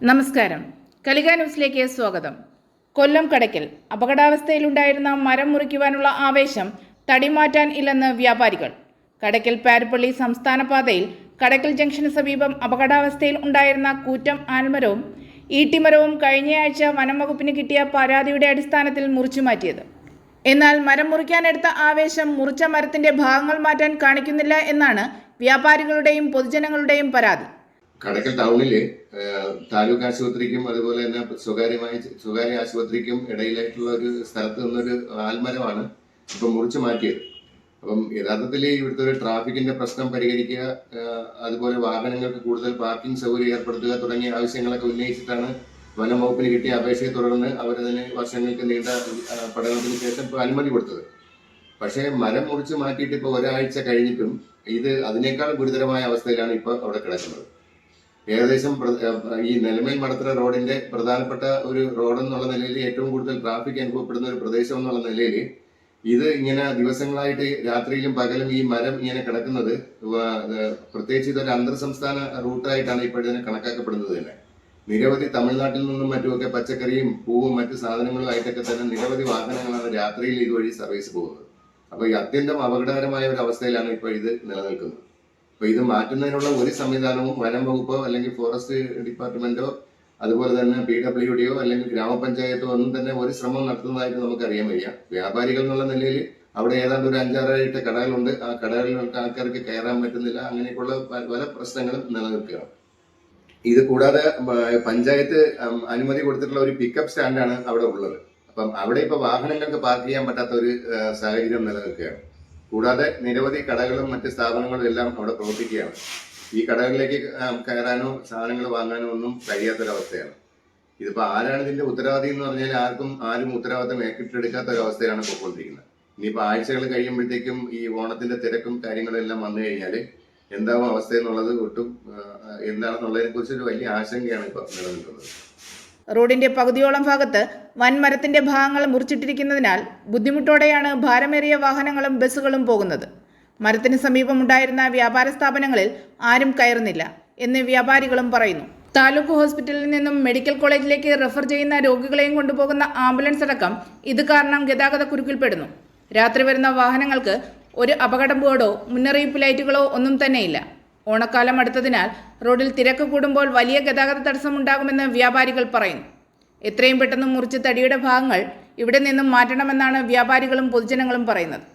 നമസ്കാരം. കലിക ന്യൂസിലേക്ക് സ്വാഗതം. കൊല്ലം കടയ്ക്കൽ അപകടാവസ്ഥയിലുണ്ടായിരുന്ന മരം മുറിക്കുവാനുള്ള ആവേശം തടിമാറ്റാൻ ഇല്ലെന്ന് വ്യാപാരികൾ. കടയ്ക്കൽ പാരിപ്പള്ളി സംസ്ഥാന പാതയിൽ കടയ്ക്കൽ ജംഗ്ഷന് സമീപം അപകടാവസ്ഥയിൽ ഉണ്ടായിരുന്ന കൂറ്റം ആൽമരവും ഈട്ടിമരവും കഴിഞ്ഞയാഴ്ച വനം വകുപ്പിന് കിട്ടിയ പരാതിയുടെ അടിസ്ഥാനത്തിൽ മുറിച്ചു മാറ്റിയത്. എന്നാൽ മരം മുറിക്കാനെടുത്ത ആവേശം മുറിച്ച മരത്തിന്റെ ഭാഗങ്ങൾ മാറ്റാൻ കാണിക്കുന്നില്ല എന്നാണ് വ്യാപാരികളുടെയും പൊതുജനങ്ങളുടെയും പരാതി. കടയ്ക്കൽ ടൗണില് താലൂക്ക് ആശുപത്രിക്കും അതുപോലെ തന്നെ സ്വകാര്യ ആശുപത്രിക്കും ഇടയിലായിട്ടുള്ള ഒരു സ്ഥലത്ത് നിന്നൊരു ആൽമരമാണ് ഇപ്പം മുറിച്ചു മാറ്റിയത്. അപ്പം യഥാർത്ഥത്തിൽ ഇവിടുത്തെ ഒരു ട്രാഫിക്കിന്റെ പ്രശ്നം പരിഹരിക്കുക, അതുപോലെ വാഹനങ്ങൾക്ക് കൂടുതൽ പാർക്കിംഗ് സൗകര്യം ഏർപ്പെടുത്തുക തുടങ്ങിയ ആവശ്യങ്ങളൊക്കെ ഉന്നയിച്ചിട്ടാണ് വനം വകുപ്പിന് കിട്ടിയ അപേക്ഷയെ തുടർന്ന് അവരതിന് വർഷങ്ങൾക്ക് നീണ്ട പഠനത്തിന് ശേഷം ഇപ്പോൾ അനുമതി കൊടുത്തത്. പക്ഷേ മരം മുറിച്ചു മാറ്റിയിട്ട് ഇപ്പോൾ ഒരാഴ്ച കഴിഞ്ഞിട്ടും ഇത് അതിനേക്കാൾ ഗുരുതരമായ അവസ്ഥയിലാണ് ഇപ്പോൾ അവിടെ കിടക്കുന്നത്. ഏകദേശം ഈ നെലമേൽ മടത്തറ റോഡിന്റെ പ്രധാനപ്പെട്ട ഒരു റോഡ് എന്നുള്ള നിലയിൽ ഏറ്റവും കൂടുതൽ ട്രാഫിക് അനുഭവപ്പെടുന്ന ഒരു പ്രദേശം എന്നുള്ള നിലയിൽ ഇത് ഇങ്ങനെ ദിവസങ്ങളായിട്ട് രാത്രിയിലും പകലും ഈ മരം ഇങ്ങനെ കിടക്കുന്നത്, പ്രത്യേകിച്ച് ഇതൊരു അന്തർ സംസ്ഥാന റൂട്ടായിട്ടാണ് ഇപ്പോഴതിനെ കണക്കാക്കപ്പെടുന്നത് തന്നെ. നിരവധി തമിഴ്നാട്ടിൽ നിന്നും മറ്റുമൊക്കെ പച്ചക്കറിയും പൂവും മറ്റു സാധനങ്ങളും ആയിട്ടൊക്കെ തന്നെ നിരവധി വാഹനങ്ങളാണ് രാത്രിയിൽ ഇതുവഴി സർവീസ് പോകുന്നത്. അപ്പോൾ ഈ അത്യന്തം അപകടകരമായ ഒരു അവസ്ഥയിലാണ് ഇപ്പോൾ ഇത് നിലനിൽക്കുന്നത്. അപ്പൊ ഇത് മാറ്റുന്നതിനുള്ള ഒരു സംവിധാനവും വനം വകുപ്പോ അല്ലെങ്കിൽ ഫോറസ്റ്റ് ഡിപ്പാർട്ട്മെന്റോ അതുപോലെ തന്നെ PWDയോ അല്ലെങ്കിൽ ഗ്രാമപഞ്ചായത്തോ ഒന്നും തന്നെ ഒരു ശ്രമം നടത്തുന്നതായിട്ട് നമുക്കറിയാൻ വയ്യ. വ്യാപാരികൾ എന്നുള്ള നിലയിൽ അവിടെ ഏതാണ്ട് ഒരു 5-6 കടകളുണ്ട്. ആ കടകളിലൊക്കെ ആൾക്കാർക്ക് കയറാൻ പറ്റുന്നില്ല. അങ്ങനെയൊക്കെയുള്ള പല പ്രശ്നങ്ങളും നിലനിൽക്കുകയാണ്. ഇത് കൂടാതെ പഞ്ചായത്ത് അനുമതി കൊടുത്തിട്ടുള്ള ഒരു പിക്കപ്പ് സ്റ്റാൻഡാണ് അവിടെ ഉള്ളത്. അപ്പം അവിടെ ഇപ്പൊ വാഹനങ്ങൾക്ക് പാർക്ക് ചെയ്യാൻ പറ്റാത്ത ഒരു സാഹചര്യം നിലനിൽക്കുകയാണ്. കൂടാതെ നിരവധി കടകളും മറ്റ് സ്ഥാപനങ്ങളും എല്ലാം അവിടെ പ്രവർത്തിക്കുകയാണ്. ഈ കടകളിലേക്ക് കയറാനോ സാധനങ്ങൾ വാങ്ങാനോ ഒന്നും കഴിയാത്തൊരവസ്ഥയാണ്. ഇതിപ്പോ ആരാണ് ഇതിന്റെ ഉത്തരവാദി എന്ന് പറഞ്ഞാൽ ആരും ഉത്തരവാദിത്തം ഏറ്റെടുക്കാത്ത ഒരു അവസ്ഥയിലാണ് പോയിക്കൊണ്ടിരിക്കുന്നത്. ഇനിയിപ്പോ ആഴ്ചകൾ കഴിയുമ്പോഴത്തേക്കും ഈ ഓണത്തിന്റെ തിരക്കും കാര്യങ്ങളും എല്ലാം വന്നു കഴിഞ്ഞാൽ എന്താവും അവസ്ഥ എന്നുള്ളത് ഒട്ടും എന്താണെന്നുള്ളതിനെ കുറിച്ചൊരു വലിയ ആശങ്കയാണ് ഇപ്പൊ നിലനിൽക്കുന്നത്. റോഡിന്റെ പകുതിയോളം ഭാഗത്ത് വൻമരത്തിന്റെ ഭാഗങ്ങൾ മുറിച്ചിട്ടിരിക്കുന്നതിനാൽ ബുദ്ധിമുട്ടോടെയാണ് ഭാരമേറിയ വാഹനങ്ങളും ബസ്സുകളും പോകുന്നത്. മരത്തിന് സമീപമുണ്ടായിരുന്ന വ്യാപാര സ്ഥാപനങ്ങളിൽ ആരും കയറുന്നില്ല എന്ന് വ്യാപാരികളും പറയുന്നു. താലൂക്ക് ഹോസ്പിറ്റലിൽ നിന്നും മെഡിക്കൽ കോളേജിലേക്ക് റെഫർ ചെയ്യുന്ന രോഗികളെയും കൊണ്ടുപോകുന്ന ആംബുലൻസ് അടക്കം ഇത് കാരണം ഗതാഗത കുരുക്കിൽപ്പെടുന്നു. രാത്രി വരുന്ന വാഹനങ്ങൾക്ക് ഒരു അപകടം ബോർഡോ മുന്നറിയിപ്പ് ലൈറ്റുകളോ ഒന്നും തന്നെയില്ല. ഓണക്കാലം അടുത്തതിനാൽ റോഡിൽ തിരക്ക് കൂടുമ്പോൾ വലിയ ഗതാഗത തടസ്സമുണ്ടാകുമെന്ന് വ്യാപാരികൾ പറയുന്നു. എത്രയും പെട്ടെന്ന് മുറിച്ച് തടിയുടെ ഭാഗങ്ങൾ ഇവിടെ നിന്നും മാറ്റണമെന്നാണ് വ്യാപാരികളും പൊതുജനങ്ങളും പറയുന്നത്.